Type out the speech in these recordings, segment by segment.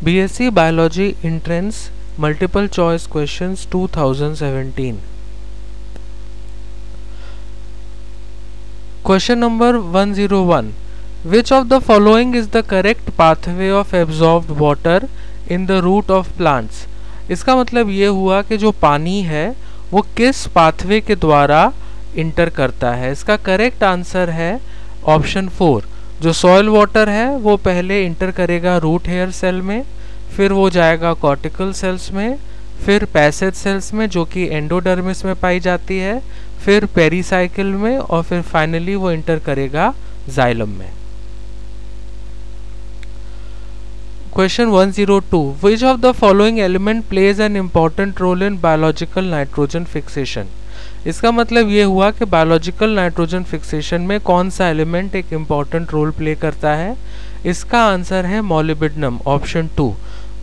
BSc Biology Entrance Multiple Choice Questions 2017. Question number 101. Which of the following is the correct pathway of absorbed water in the root of plants? इसका मतलब ये हुआ कि जो पानी है वो किस पाथवे के द्वारा इंटर करता है। इसका करेक्ट आंसर है ऑप्शन 4। जो सॉइल वाटर है वो पहले इंटर करेगा रूट हेयर सेल में, फिर वो जाएगा कॉर्टिकल सेल्स में, फिर पैसेज सेल्स में जो कि एंडोडर्मिस में पाई जाती है, फिर पेरीसाइकिल में, और फिर फाइनली वो इंटर करेगा जाइलम में। Question 102. Which of the following element plays an important role in biological nitrogen fixation? इसका मतलब ये हुआ कि बायोलॉजिकल नाइट्रोजन फिक्सेशन में कौन सा एलिमेंट एक इम्पॉर्टेंट रोल प्ले करता है। इसका आंसर है मोलिबिडनम, ऑप्शन 2,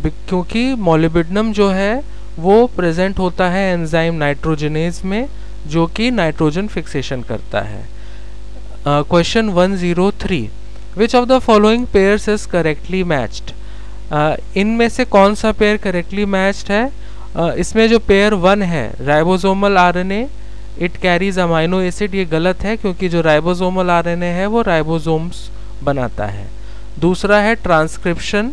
क्योंकि मोलिबिडनम जो है वो प्रेजेंट होता है एंजाइम नाइट्रोजनेज में जो कि नाइट्रोजन फिक्सेशन करता है। Question 103. Which of the following pairs is correctly matched? इनमें से कौन सा पेयर करेक्टली मैच्ड है? इसमें जो पेयर 1 है ribosomal RNA it carries amino acid, ये गलत है क्योंकि जो राइबोसोमल आरएनए है वो राइबोसोम्स बनाता है। दूसरा है transcription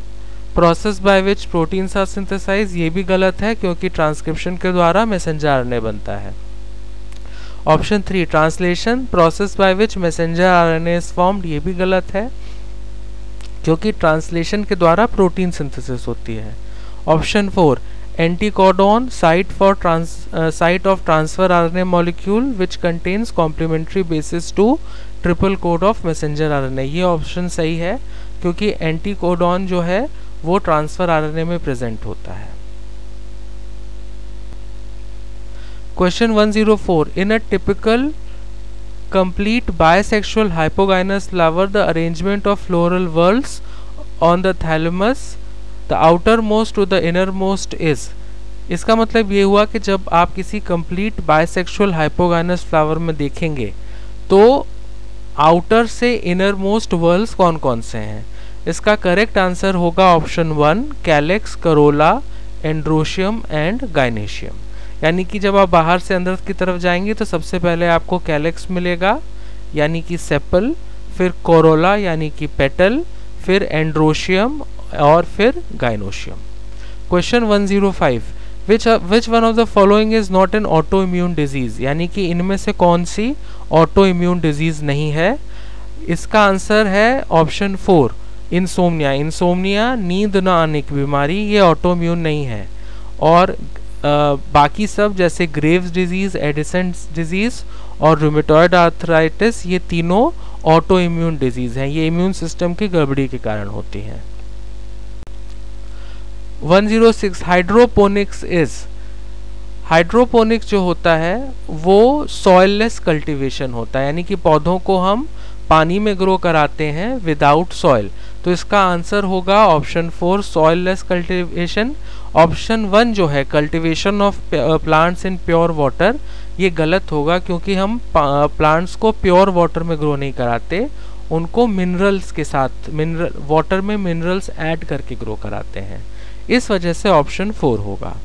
process by which proteins are synthesize, ये भी गलत है क्योंकि ट्रांसक्रिप्शन के द्वारा मैसेंजर आरएनए बनता है। Option 3 translation process by which messenger RNA is formed, ये भी गलत है क्योंकि ट्रांसलेशन के द्वारा प्रोटीन सिंथेसिस होती है। Option 4 anticodon site of transfer RNA molecule which contains complementary bases to triple code of messenger RNA, ये ऑप्शन सही है क्योंकि एंटीकोडॉन जो है वो ट्रांसफर आरएनए में प्रेजेंट होता है। Question 104. In a typical complete bisexual hypogynous flower the arrangement of floral whorls on the thalamus the outermost to the innermost is, इसका मतलब ये हुआ कि जब आप किसी complete bisexual hypogynous flower में देखेंगे तो आउटर से इनरमोस्ट वर्ल्स कौन कौन से हैं। इसका करेक्ट आंसर होगा option 1 calyx, Corolla, androecium and gynoecium. यानी कि जब आप बाहर से अंदर की तरफ जाएंगे तो सबसे पहले आपको कैलेक्स मिलेगा यानी कि सेपल, फिर कोरोला यानी कि पेटल, फिर एंड्रोशियम और फिर gynoecium. Question 105. Which one of the following is not an auto immune disease, यानी कि इनमें से कौन सी ऑटो इम्यून डिजीज नहीं है। इसका आंसर है ऑप्शन 4 इंसोम्निया। इंसोम्निया नींद न आने की बीमारी, ये ऑटो इम्यून नहीं है। और बाकी सब जैसे ग्रेव्स डिजीज, एडिसन्स डिजीज और रूमेटॉइड आर्थराइटिस, ये तीनों ऑटो इम्यून डिजीज हैं, ये इम्यून सिस्टम की गड़बड़ी के कारण होती हैं। 106. हाइड्रोपोनिक्स इज, हाइड्रोपोनिक्स जो होता है वो सॉइललेस कल्टीवेशन होता है, यानी कि पौधों को हम पानी में ग्रो कराते हैं विदाउट सॉइल। तो इसका आंसर होगा ऑप्शन 4 सॉइललेस कल्टीवेशन। ऑप्शन 1 जो है cultivation of plants in pure water, ये गलत होगा क्योंकि हम प्लांट्स को प्योर वाटर में ग्रो नहीं कराते, उनको मिनरल्स के साथ वाटर में मिनरल्स ऐड करके ग्रो कराते हैं, इस वजह से ऑप्शन 4 होगा।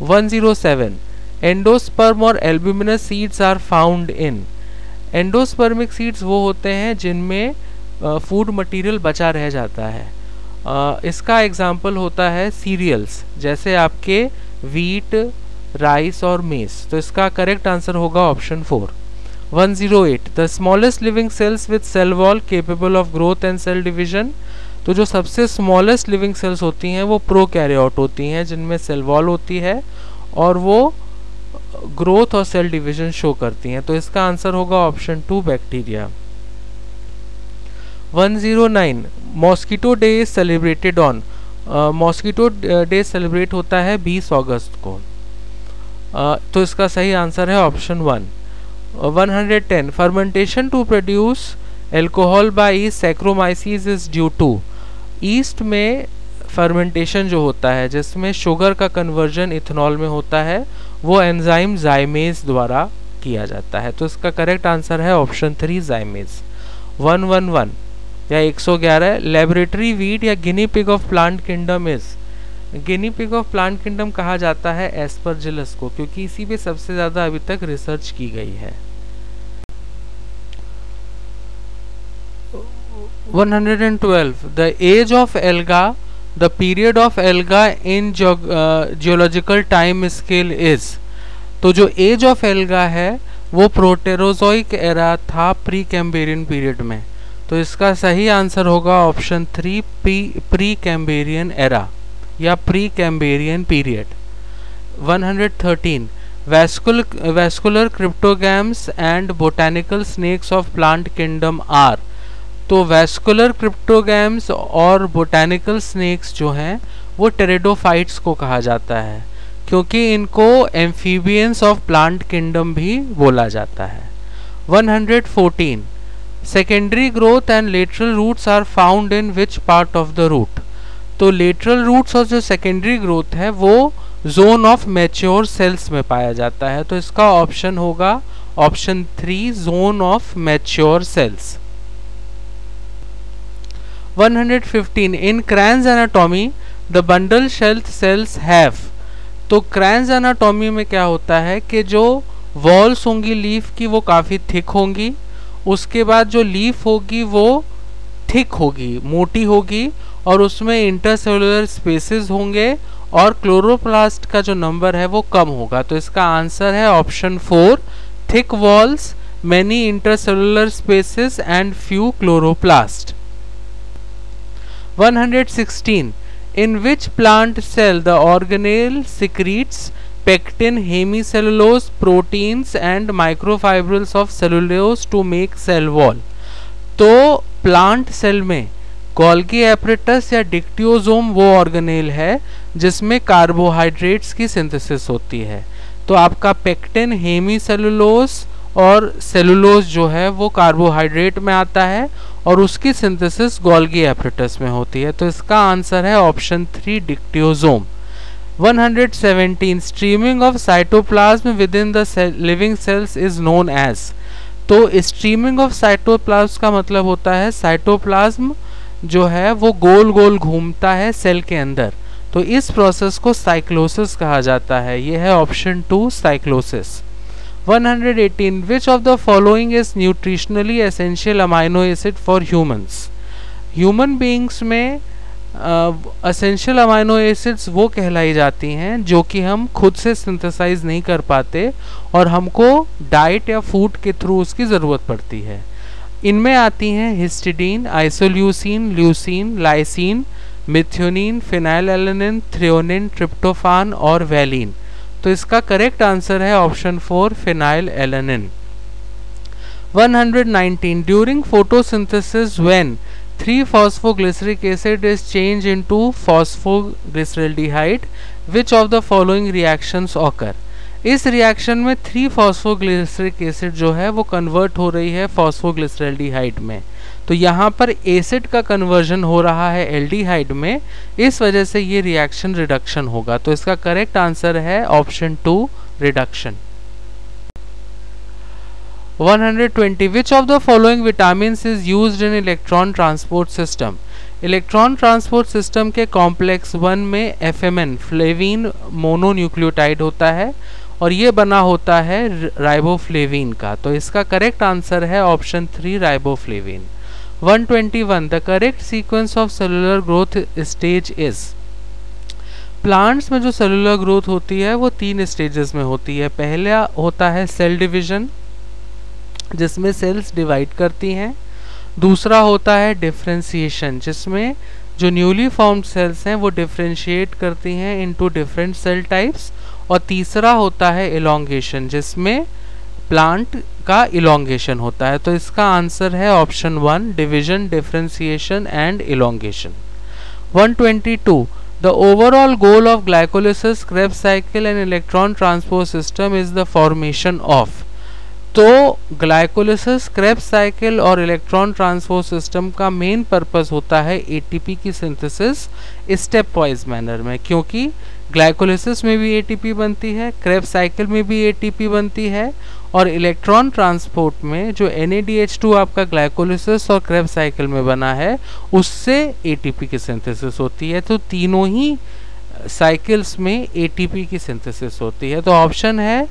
107. एंडोस्पर्म और albuminous seeds are found in, endospermic seeds वो होते हैं जिनमें फूड मटेरियल बचा रह जाता है। इसका एग्जाम्पल होता है सीरियल्स जैसे आपके वीट, राइस और मेस, तो इसका करेक्ट आंसर होगा option 4। 108. The smallest living cells with cell wall capable of growth and cell division, तो जो सबसे स्मॉलेस्ट लिविंग सेल्स होती हैं वो प्रोकैरियोट होती हैं जिनमें सेल वॉल होती है और वो ग्रोथ और सेल डिवीजन शो करती हैं, तो इसका आंसर होगा option 2 bacteria. 109. Mosquito day is celebrated on, mosquito day celebrate होता है 20 अगस्त को, तो इसका सही आंसर है option 1। 110. Fermentation to produce alcohol by yeast Saccharomyces is due to, yeast में फर्मेंटेशन जो होता है जिसमें शुगर का कन्वर्जन इथेनॉल में होता है वो एंजाइम जाइमेज द्वारा किया जाता है, तो इसका करेक्ट आंसर है ऑप्शन 3 जाइमेज। 111. या 111 लेबोरेटरी वीट या guinea pig of plant kingdom is, guinea pig of plant kingdom कहा जाता है एस्परजिलस को, क्योंकि इसी पे सबसे ज्यादा अभी तक रिसर्च की गई है। 112 the age of algae, the period of algae in geological time scale is, तो जो एज ऑफ एल्गा है वो प्रोटेरोजोइक एरा था प्री कैम्ब्रियन पीरियड में, तो इसका सही आंसर होगा ऑप्शन 3 प्री कैम्ब्रियन एरा या Precambrian period. 113 vascular cryptogams and botanical snakes of plant kingdom are, तो वैस्कुलर क्रिप्टोगैम्स और बोटानिकल स्नेक्स जो हैं वो टेरिडोफाइट्स को कहा जाता है, क्योंकि इनको एम्फीबियंस ऑफ प्लांट किंगडम भी बोला जाता है। 114 secondary growth and lateral roots are found in which part of the root, तो लेटरल रूट्स और जो सेकेंडरी ग्रोथ है वो जोन ऑफ मैच्योर सेल्स में पाया जाता है, तो इसका ऑप्शन होगा option 3 zone of mature cells. 115 in Kranz anatomy the bundle sheath cells have, तो क्रैन्स एनाटॉमी में क्या होता है कि जो वॉल्स होंगी लीफ की वो काफ़ी थिक होंगी, उसके बाद जो लीफ होगी वो थिक होगी, मोटी होगी, और उसमें इंटरसेलुलर स्पेसेस होंगे और क्लोरोप्लास्ट का जो नंबर है वो कम होगा, तो इसका आंसर है option 4 thick walls, many intercellular spaces and few chloroplast. 116 in which plant cell the organelle secretes pectin, hemicellulose, proteins and microfibrils of cellulose to make cell wall, तो प्लांट सेल में Golgi apparatus या dictyosome वो organelle है जिसमें carbohydrates की synthesis होती है, तो आपका पेक्टिन, हेमीसेलुलोज और सेलुलोज जो है वो कार्बोहाइड्रेट में आता है और उसकी सिंथेसिस गोल्गी एपरेटस में होती है, तो इसका आंसर है option 3 dictyosome. 117 streaming of cytoplasm within the living cells is known as, तो स्ट्रीमिंग ऑफ साइटोप्लाज्म का मतलब होता है साइटोप्लाज्म जो है वो गोल गोल घूमता है सेल के अंदर, तो इस प्रोसेस को साइक्लोसिस कहा जाता है, ये है option 2 cyclosis. 118 which of the following is nutritionally essential amino acid for humans, human beings में असेंशियल अमाइनो एसिड्स वो कहलाई जाती हैं जो कि हम खुद से सिंथेसाइज नहीं कर पाते और हमको डाइट या फूड के थ्रू उसकी ज़रूरत पड़ती है। इनमें आती हैं histidine, isoleucine, leucine, lysine, methionine, phenylalanine, threonine, tryptophan और वैलिन, तो इसका करेक्ट आंसर है option 4 phenylalanine. 119 during photosynthesis when 3-phosphoglyceric acid is changed into phosphoglyceraldehyde, which of the following reactions occur, इस रिएक्शन में 3-phosphoglyceric acid जो है वो convert हो रही है फॉस्फोग्लिसरल्डिहाइड में, तो यहाँ पर एसिड का कन्वर्जन हो रहा है एल्डिहाइड में, इस वजह से ये रिएक्शन रिडक्शन होगा, तो इसका करेक्ट आंसर है option 2 reduction. 120 which of the following vitamins is used in electron transport system, electron transport system के कॉम्प्लेक्स 1 में FMN फ्लेवीन मोनोन्यूक्लियोटाइड होता है और ये बना होता है राइबोफ्लेविन का, तो इसका करेक्ट आंसर है option 3 riboflavin. 121 the correct sequence of cellular growth stage is, plants में जो सेलुलर ग्रोथ होती है वो 3 स्टेजेस में होती है। पहला होता है सेल डिवीजन जिसमें सेल्स डिवाइड करती हैं, दूसरा होता है डिफरेंशिएशन जिसमें जो न्यूली फॉर्म्ड सेल्स हैं वो डिफरेंशिएट करती हैं इनटू डिफरेंट सेल टाइप्स, और तीसरा होता है इलोंगेशन जिसमें प्लांट का इलोंगेशन होता है, तो इसका आंसर है option 1 division, differentiation and elongation. 122 the overall goal of glycolysis, Krebs cycle and electron transport system is the formation of, तो ग्लाइकोलिसिस, क्रेब्स साइकिल और इलेक्ट्रॉन ट्रांसपोर्ट सिस्टम का मेन पर्पस होता है एटीपी की सिंथेसिस स्टेप वाइज मैनर में, क्योंकि glycolysis में भी एटीपी बनती है, क्रेब्स साइकिल में भी एटीपी बनती है और इलेक्ट्रॉन ट्रांसपोर्ट में जो NADH2 आपका ग्लाइकोलिसिस और क्रेब्स साइकिल में बना है उससे ATP की सिंथेसिस होती है। तो तीनों ही साइकिल्स में ATP की सिंथेसिस होती है। तो ऑप्शन है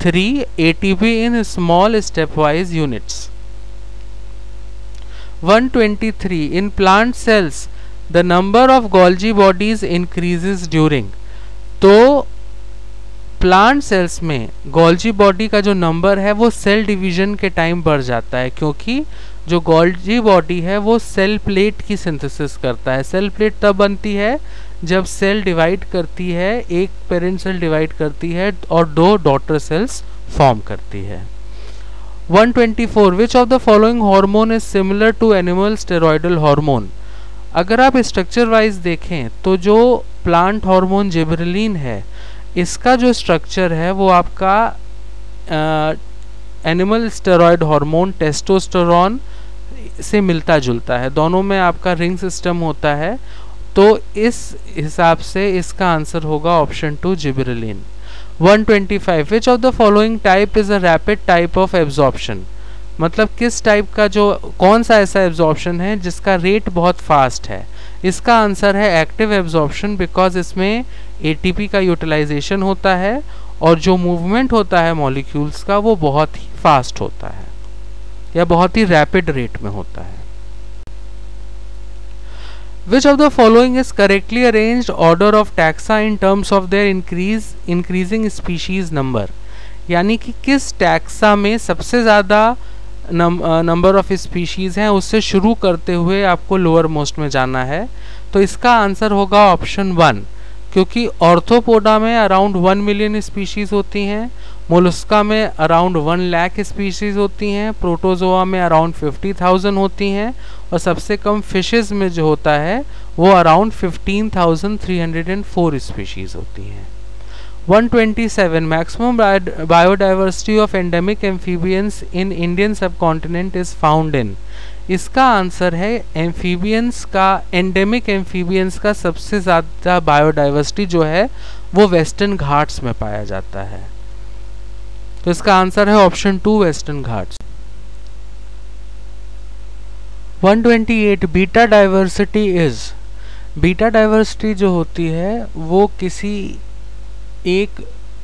3, ATP in small step wise units. 123 in plant cells the number of Golgi bodies increases during. तो प्लांट सेल्स में गोल्जी बॉडी का जो नंबर है वो सेल डिवीजन के टाइम बढ़ जाता है, क्योंकि जो गोल्जी बॉडी है वो सेल प्लेट की सिंथेसिस करता है। सेल प्लेट तब बनती है जब सेल डिवाइड करती है, एक पेरेंट सेल डिवाइड करती है और 2 डॉटर सेल्स फॉर्म करती है। 124 which of the following hormone is similar to animal steroidal hormone. अगर आप स्ट्रक्चर वाइज देखें तो जो प्लांट हार्मोन जिबरेलिन है इसका जो स्ट्रक्चर है वो आपका एनिमल स्टेरॉयड हार्मोन टेस्टोस्टेरोन से मिलता जुलता है। दोनों में आपका रिंग सिस्टम होता है। तो इस हिसाब से इसका आंसर होगा option 2 gibberellin. 125 which of the following type is a rapid type of absorption. मतलब किस टाइप का जो कौन सा ऐसा एब्जॉर्प्शन है जिसका रेट बहुत फास्ट है। इसका आंसर है एक्टिव एब्जॉर्प्शन, बिकॉज इसमें ATP का यूटिलाइजेशन होता है और जो मूवमेंट होता है मॉलिक्यूल्स का वो बहुत ही फास्ट होता है या बहुत ही रैपिड रेट में होता है। Which of the following is correctly arranged order of taxa in terms of their increasing species number। यानी कि किस टैक्सा में सबसे ज़्यादा नंबर ऑफ स्पीशीज़ हैं उससे शुरू करते हुए आपको लोअर मोस्ट में जाना है। तो इसका आंसर होगा ऑप्शन 1, क्योंकि ऑर्थोपोडा में अराउंड 1 मिलियन स्पीशीज़ होती हैं, मोलस्का में अराउंड 1 लाख स्पीशीज़ होती हैं, प्रोटोजोआ में अराउंड 50,000 होती हैं और सबसे कम फिशेस में जो होता है वो अराउंड 15,304 स्पीशीज़ होती हैं। 127 maximum biodiversity of endemic amphibians in Indian subcontinent is found in. इसका आंसर है एम्फीबियंस का, एंडेमिक एम्फीबियंस का सबसे ज़्यादा बायोडाइवर्सिटी जो है वो वेस्टर्न घाट्स में पाया जाता है। तो इसका आंसर है option 2 western Ghats. 128 beta diversity is. Beta diversity जो होती है वो किसी एक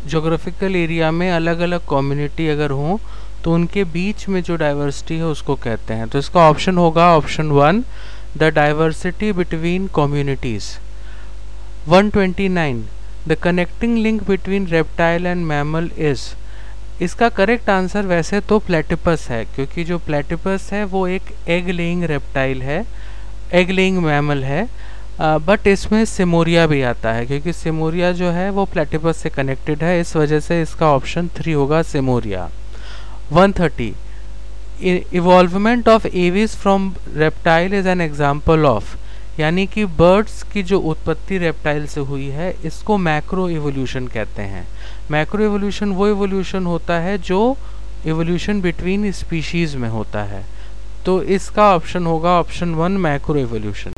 जोग्राफिकल एरिया में अलग अलग कम्युनिटी अगर हो तो उनके बीच में जो डाइवर्सिटी है उसको कहते हैं। तो इसका ऑप्शन होगा option 1 the diversity between communities. 129 the connecting link between reptile and mammal is. इसका करेक्ट आंसर वैसे तो प्लेटिपस है, क्योंकि जो प्लेटिपस है वो एक एग लेइंग रेप्टाइल है, एग लेइंग मैमल है। बट इसमें सिमोरिया भी आता है, क्योंकि सिमोरिया जो है वो प्लेटिपस से कनेक्टेड है, इस वजह से इसका ऑप्शन 3 होगा सिमोरिया। 130 involvement of Aves from reptile is an example of. यानी कि बर्ड्स की जो उत्पत्ति रेप्टाइल से हुई है इसको मैक्रो इवोल्यूशन कहते हैं। मैक्रो इवोल्यूशन वो इवोल्यूशन होता है जो इवोल्यूशन बिटवीन स्पीशीज में होता है। तो इसका ऑप्शन होगा option 1 macro evolution.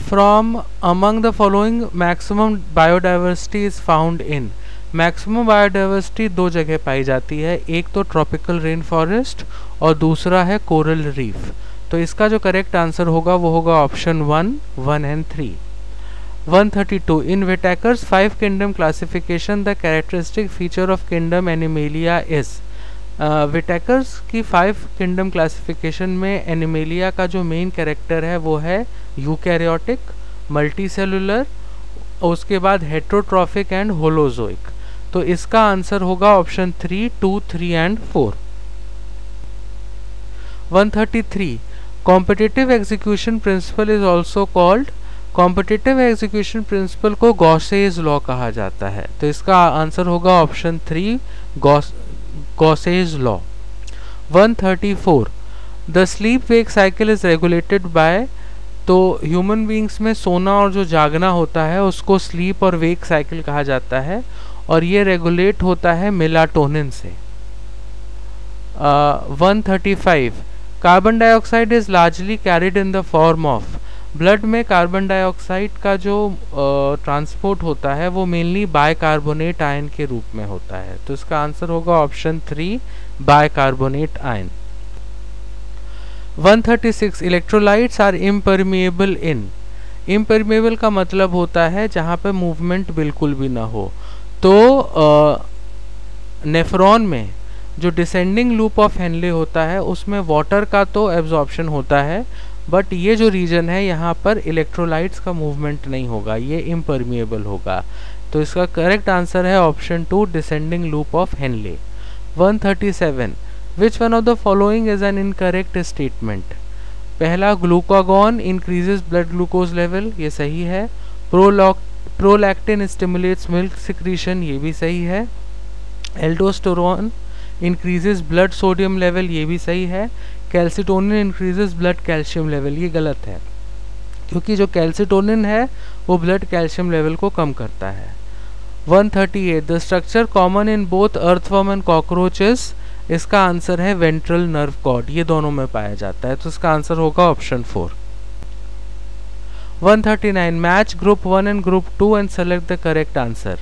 From among the following maximum biodiversity is found in. Maximum biodiversity 2 जगह पाई जाती है, एक तो ट्रॉपिकल रेन फॉरेस्ट और दूसरा है कोरल रीफ। तो इसका जो करेक्ट आंसर होगा वो होगा option 1, 1 and 3। 132 in Whittaker's 5 kingdom classification the characteristic feature of kingdom animalia is. Whittaker's की 5 किंगडम क्लासिफिकेशन में एनिमेलिया का जो मेन कैरेक्टर है वो है यूकैरियोटिक, मल्टीसेलुलर, उसके बाद हेट्रोट्रॉफिक एंड होलोजोइक। तो इसका आंसर होगा option 3, 2, 3 and 4। 133 competitive exclusion principle is also called. Competitive exclusion principle को गॉसेज लॉ कहा जाता है। तो इसका आंसर होगा option 3 Gause's law. 134 the sleep wake cycle is regulated by. तो ह्यूमन बींग्स में सोना और जो जागना होता है उसको स्लीप और वेक साइकिल कहा जाता है और ये रेगुलेट होता है मेलाटोनिन से। 135 carbon dioxide is largely carried in the form of. Blood में कार्बन डाइऑक्साइड का जो ट्रांसपोर्ट होता है वो मेनली बाइकार्बोनेट आयन के रूप में होता है, तो इसका आंसर होगा option 3 bicarbonate ion. 136 electrolytes are impermeable in. Impermeable का मतलब होता है जहाँ पे मूवमेंट बिल्कुल भी ना हो। तो नेफ्रॉन में जो डिसेंडिंग लूप ऑफ हेनले होता है उसमें वाटर का तो एब्जॉर्प्शन होता है, बट ये जो रीजन है यहाँ पर इलेक्ट्रोलाइट्स का मूवमेंट नहीं होगा, ये इम्परमिएबल होगा। तो इसका करेक्ट आंसर है option 2 descending loop of Henle. 137 which one of the following is an incorrect statement. पहला, glucagon increases blood glucose level, ये सही है। प्रोलैक्टिन स्टिमुलेट्स मिल्क सिक्रीशन, ये भी सही है। Aldosterone increases blood sodium level, ये भी सही है। Calcitonin increases blood calcium level, ये गलत है, क्योंकि जो कैल्सिटोनिन है वो ब्लड कैल्शियम लेवल को कम करता है। 138 the structure common in both earthworm and cockroaches, इसका आंसर है वेंट्रल नर्व कॉर्ड, ये दोनों में पाया जाता है, तो इसका आंसर होगा option 4। 139 match group 1 and group 2 and select the correct answer.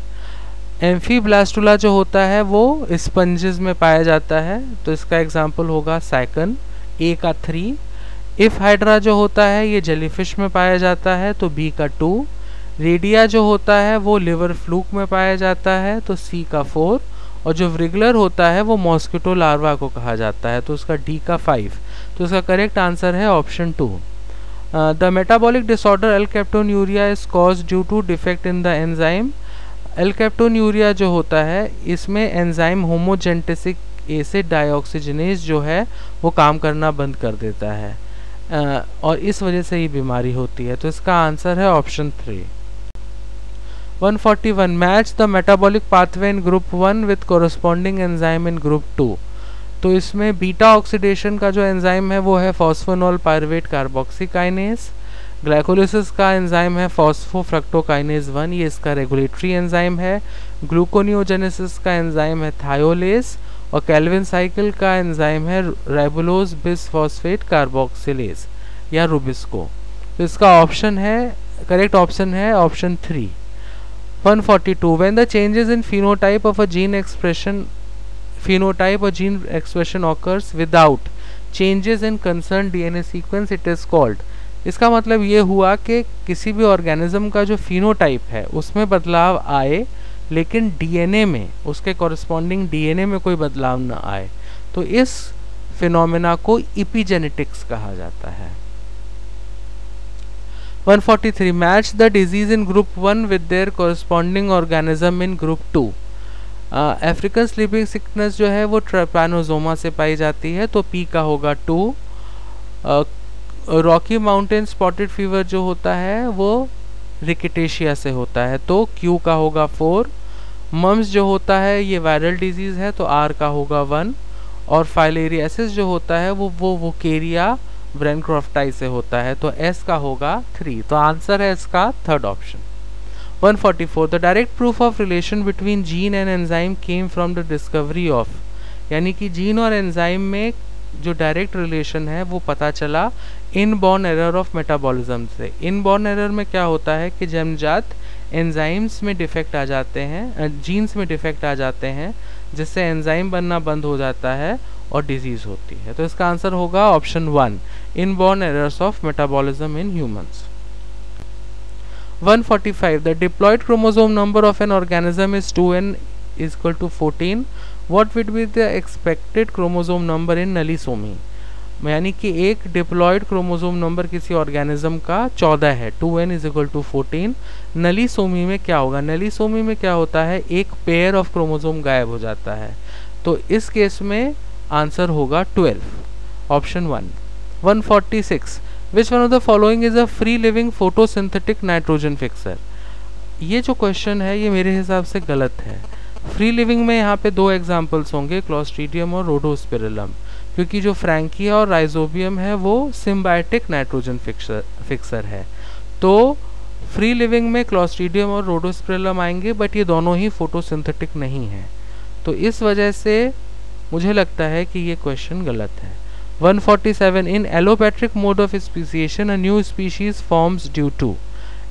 Amphiblastula जो होता है वो स्पंजेस में पाया जाता है, तो इसका एग्जाम्पल होगा साइकन, ए का 3। इफ हाइड्रा जो होता है ये जेलीफिश में पाया जाता है, तो बी का 2। रेडिया जो होता है वो लिवर फ्लूक में पाया जाता है, तो सी का 4। और जो व्रिगलर होता है वो मॉस्किटो लार्वा को कहा जाता है, तो उसका डी का 5। तो इसका करेक्ट आंसर है option 2। The metabolic disorder alkaptonuria is caused due to defect in the enzyme. Alkaptonuria जो होता है इसमें एंजाइम होमोजेंटेसिक एसिड डाइऑक्सीजनेज जो है वो काम करना बंद कर देता है, और इस वजह से ये बीमारी होती है, तो इसका आंसर है option 3। 141 match the metabolic pathway in group 1 with corresponding enzyme in group 2। तो इसमें बीटा ऑक्सीडेशन का जो एंजाइम है वो है फॉस्फोनॉल पायरुवेट कार्बोक्सीकाइनेज। ग्लाइकोलिसिस का एंजाइम है फॉस्फोफ्रक्टोकाइनेज 1, ये इसका रेगुलेटरी एंजाइम है। ग्लूकोनियोजेनेसिस का एंजाइम है थायोलेज, और कैल्विन साइकिल का एंजाइम है राइबोलोज बिसफॉस्फेट कार्बोक्सिलेज या रुबिस्को। तो इसका ऑप्शन है, करेक्ट ऑप्शन है option 3। 142 when the changes in phenotype of a gene expression occurs without changes in concerned DNA sequence, it is called। इसका मतलब ये हुआ कि किसी भी ऑर्गेनिज्म का जो फिनोटाइप है उसमें बदलाव आए, लेकिन डीएनए में, उसके कॉरस्पॉन्डिंग डीएनए में कोई बदलाव न आए, तो इस फिनोमेना को इपीजेनेटिक्स कहा जाता है। 143 match the disease in group 1 with their corresponding organism in group 2। African sleeping sickness जो है वो ट्रैपैनोजोमा से पाई जाती है, तो पी का होगा 2। रॉकी माउंटेन स्पॉटेड फीवर जो होता है वो रिकेटेशिया से होता है, तो क्यू का होगा 4। मम्स जो होता है ये वायरल डिजीज है, तो आर का होगा 1। और फाइलेरियासिस जो होता है वो वोकेरिया ब्रेनक्रॉफ्टाई से होता है, तो एस का होगा 3। तो आंसर है इसका third option. 144 the direct proof of relation between gene and enzyme came from the discovery of, यानी कि जीन और एंजाइम में जो डायरेक्ट रिलेशन है वो पता चला इनबॉर्न एरर ऑफ मेटाबॉलिज्म से। इनबॉर्न एरर में क्या होता है कि जन्मजात एंजाइम्स में डिफेक्ट आ जाते हैं, जीन्स में डिफेक्ट आ जाते हैं, जिससे एंजाइम बनना बंद हो जाता है और डिजीज होती है, तो इसका आंसर होगा option 1 inborn errors of metabolism in humans. 145 the diploid chromosome number of an organism is 2n = 14। What would be the expected chromosome number in nullisomy, यानी कि एक डिप्लॉयड क्रोमोसोम नंबर किसी ऑर्गेनिज्म का 14 है, 2n = 14। नलीसोमी में क्या होगा, नलीसोमी में क्या होता है, एक पेयर ऑफ क्रोमोसोम गायब हो जाता है, तो इस केस में आंसर होगा 12, option 1। 146 which one of the following is a free living photosynthetic nitrogen fixer. ये जो क्वेश्चन है ये मेरे हिसाब से गलत है। फ्री लिविंग में यहाँ पे 2 एग्जाम्पल्स होंगे, क्लॉस्ट्रीडियम और रोडोस्पिरिलम, क्योंकि जो फ्रैंकिया और राइजोबियम है वो सिम्बायोटिक नाइट्रोजन फिक्सर है, तो फ्री लिविंग में क्लॉस्ट्रीडियम और रोडोस्पिरिलम आएंगे, बट ये दोनों ही फोटोसिंथेटिक नहीं है, तो इस वजह से मुझे लगता है कि ये क्वेश्चन गलत है। 147 in allopatric mode of speciation a new species forms due to।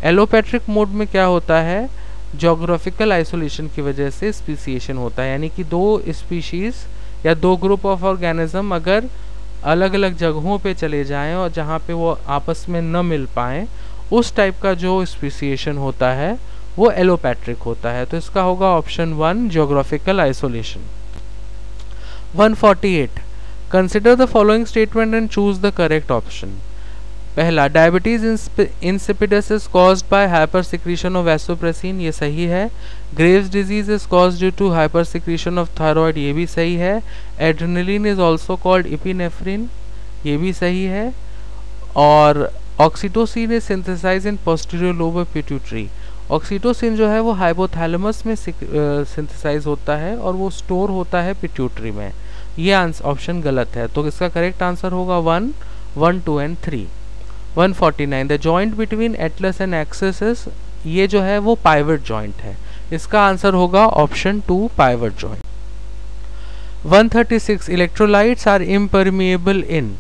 Allopatric mode में क्या होता है, जोग्राफिकल आइसोलेशन की वजह से स्पीसिएशन होता है, यानी कि दो स्पीशीज या दो ग्रुप ऑफ ऑर्गेनिज्म अगर अलग अलग जगहों पे चले जाएं और जहाँ पे वो आपस में न मिल पाएं, उस टाइप का जो स्पीसिएशन होता है वो एलोपैट्रिक होता है। तो इसका होगा option 1 geographical isolation. 148 consider the following statement and choose the correct option. पहला, diabetes insipidus is caused by hyper secretion of vasopressin, ये सही है। Graves disease is caused due to hyper secretion of thyroid, ये भी सही है। Adrenaline is also called epinephrine, ये भी सही है। और oxytocin is synthesise in posterior lobe of pituitary, oxytocin जो है वो हाइपोथैलेमस में सिंथेसाइज होता है और वो स्टोर होता है पिट्यूटरी में। ये ऑप्शन गलत है, तो इसका करेक्ट आंसर होगा 1, 1, 2 and 3। 149 the joint between Atlas and axis is, ये जो है वो पाइवट जॉइंट है, इसका आंसर होगा option 2 pivot joint. 136 electrolytes are impermeable in,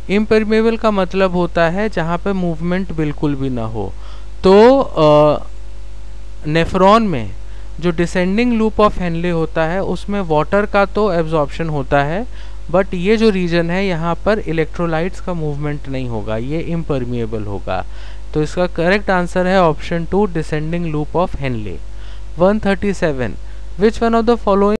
impermeable का मतलब होता है जहाँ पे मूवमेंट बिल्कुल भी ना हो। तो नेफ्रॉन में जो डिसेंडिंग लूप ऑफ हेनले होता है उसमें वाटर का तो एब्जॉर्प्शन होता है, बट ये जो रीजन है यहाँ पर इलेक्ट्रोलाइट्स का मूवमेंट नहीं होगा, ये इम्परमिएबल होगा। तो इसका करेक्ट आंसर है option 2 descending loop of Henle. 137 which one of the following